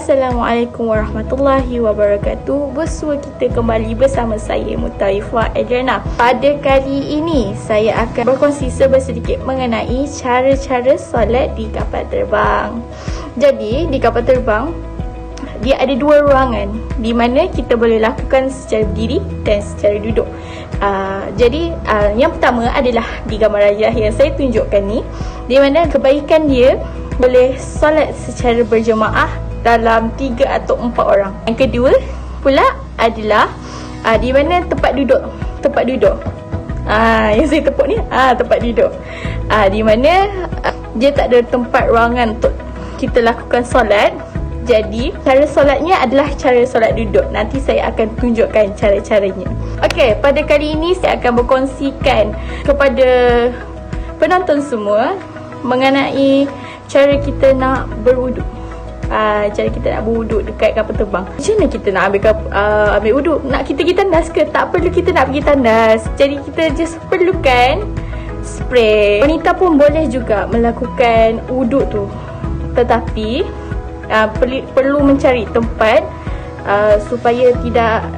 Assalamualaikum warahmatullahi wabarakatuh. Bersua kita kembali bersama saya Mutaifah Adriana. Pada kali ini saya akan berkongsi sedikit mengenai cara-cara solat di kapal terbang. Jadi di kapal terbang dia ada dua ruangan di mana kita boleh lakukan secara berdiri dan secara duduk. Jadi yang pertama adalah di gambar rajah yang saya tunjukkan ni, di mana kebaikan dia boleh solat secara berjemaah dalam 3 atau 4 orang. Yang kedua pula adalah di mana tempat duduk. Yang saya tepuk ni tempat duduk. Di mana dia tak ada tempat ruangan untuk kita lakukan solat. Jadi cara solatnya adalah cara solat duduk. Nanti saya akan tunjukkan cara-caranya. Okey, pada kali ini saya akan berkongsikan kepada penonton semua mengenai cara kita nak berwuduk. Cara kita nak berwuduk dekat kapal terbang. Macam mana kita nak ambil wuduk? Nak kita pergi tandas ke? Tak perlu kita nak pergi tandas. Jadi kita just perlukan spray. Wanita pun boleh juga melakukan wuduk tu. Tetapi perlu mencari tempat supaya tidak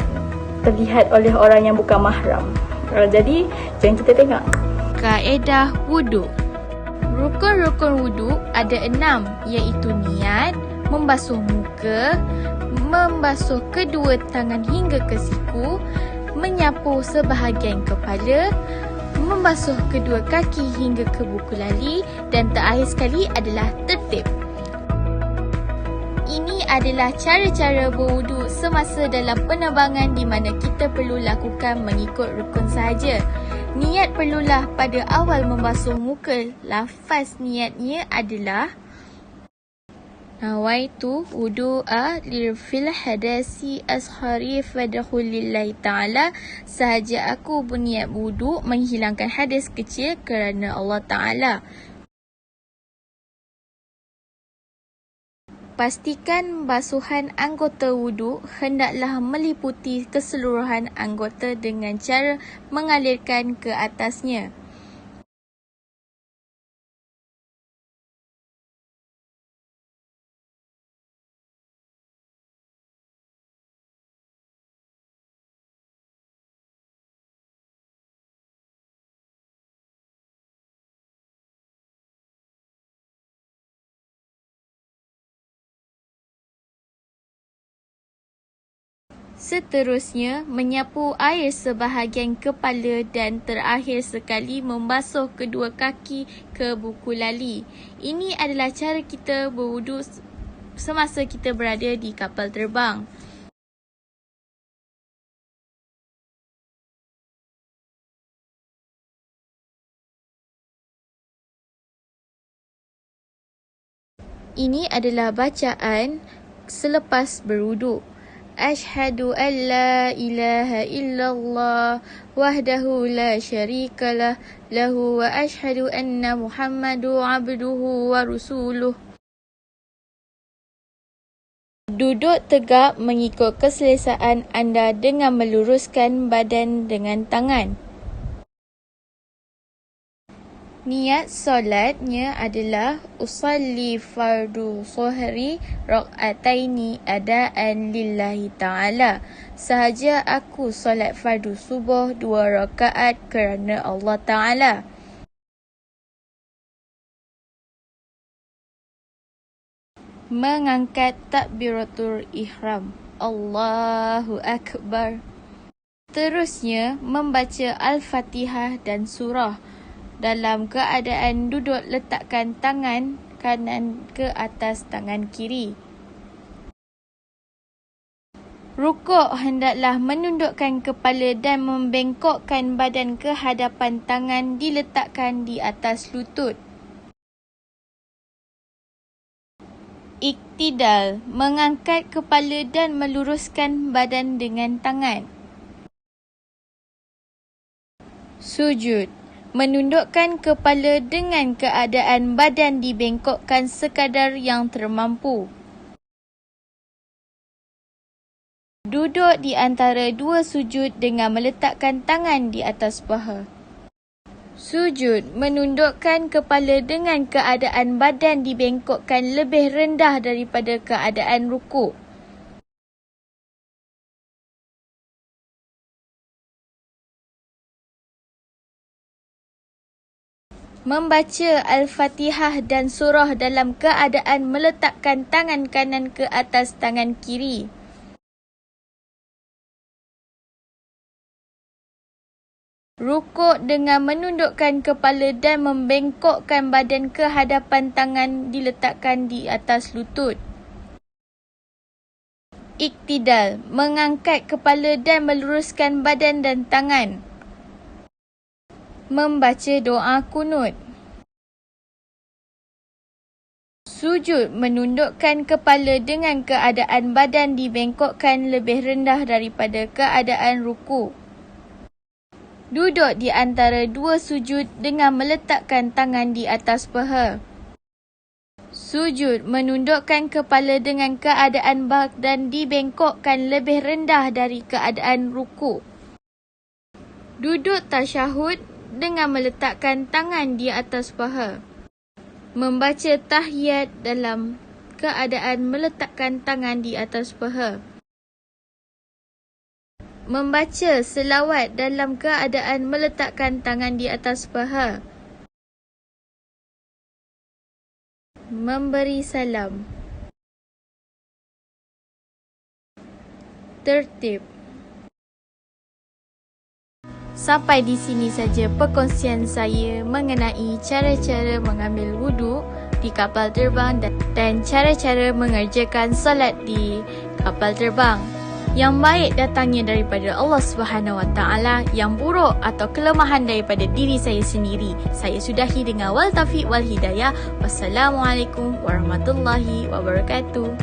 terlihat oleh orang yang bukan mahram. Jadi jom kita tengok kaedah wuduk. Rukun-rukun wuduk ada 6, iaitu niat, membasuh muka, membasuh kedua tangan hingga ke siku, menyapu sebahagian kepala, membasuh kedua kaki hingga ke buku lali, dan terakhir sekali adalah tertib. Ini adalah cara-cara berwuduk semasa dalam penerbangan di mana kita perlu lakukan mengikut rukun sahaja. Niat perlulah pada awal membasuh muka. Lafaz niatnya adalah Nawaitu wudu'a lirfil hadasi ashari fadakhulillahi ta'ala. Sahaja aku berniat wuduk menghilangkan hadas kecil kerana Allah Ta'ala. Pastikan basuhan anggota wuduk hendaklah meliputi keseluruhan anggota dengan cara mengalirkan ke atasnya. Seterusnya, menyapu air sebahagian kepala dan terakhir sekali membasuh kedua kaki ke buku lali. Ini adalah cara kita berwuduk semasa kita berada di kapal terbang. Ini adalah bacaan selepas berwuduk. Ashhadu an la ilaha illallah wahdahu la syarikalah lahu wa ashhadu anna Muhammadu abduhu wa rasuluh. Duduk tegak mengikut keselesaan anda dengan meluruskan badan dengan tangan. Niat solatnya adalah usalli fardu zuhri raq'ataini adaan lillahi ta'ala. Sahaja aku solat fardu subuh 2 rakaat kerana Allah Ta'ala. Mengangkat takbiratul ihram. Allahu Akbar. Terusnya membaca Al-Fatihah dan surah. Dalam keadaan duduk, letakkan tangan kanan ke atas tangan kiri. Rukuk hendaklah menundukkan kepala dan membengkokkan badan ke hadapan, tangan diletakkan di atas lutut. Iktidal, mengangkat kepala dan meluruskan badan dengan tangan. Sujud, menundukkan kepala dengan keadaan badan dibengkokkan sekadar yang termampu. Duduk di antara dua sujud dengan meletakkan tangan di atas paha. Sujud menundukkan kepala dengan keadaan badan dibengkokkan lebih rendah daripada keadaan rukuk. Membaca Al-Fatihah dan surah dalam keadaan meletakkan tangan kanan ke atas tangan kiri. Rukuk dengan menundukkan kepala dan membengkokkan badan ke hadapan tangan diletakkan di atas lutut. Iktidal, mengangkat kepala dan meluruskan badan dan tangan. Membaca doa kunut. Sujud menundukkan kepala dengan keadaan badan dibengkokkan lebih rendah daripada keadaan rukuk. Duduk di antara dua sujud dengan meletakkan tangan di atas paha. Sujud menundukkan kepala dengan keadaan badan dibengkokkan lebih rendah dari keadaan rukuk. Duduk tasyahud dengan meletakkan tangan di atas paha. Membaca tahiyat dalam keadaan meletakkan tangan di atas paha. Membaca selawat dalam keadaan meletakkan tangan di atas paha. Memberi salam. Tertib. Sampai di sini saja perkongsian saya mengenai cara-cara mengambil wuduk di kapal terbang dan cara-cara mengerjakan solat di kapal terbang. Yang baik datangnya daripada Allah Subhanahu Wa Taala, yang buruk atau kelemahan daripada diri saya sendiri. Saya sudahi dengan wal taufiq wal hidayah. Wassalamualaikum warahmatullahi wabarakatuh.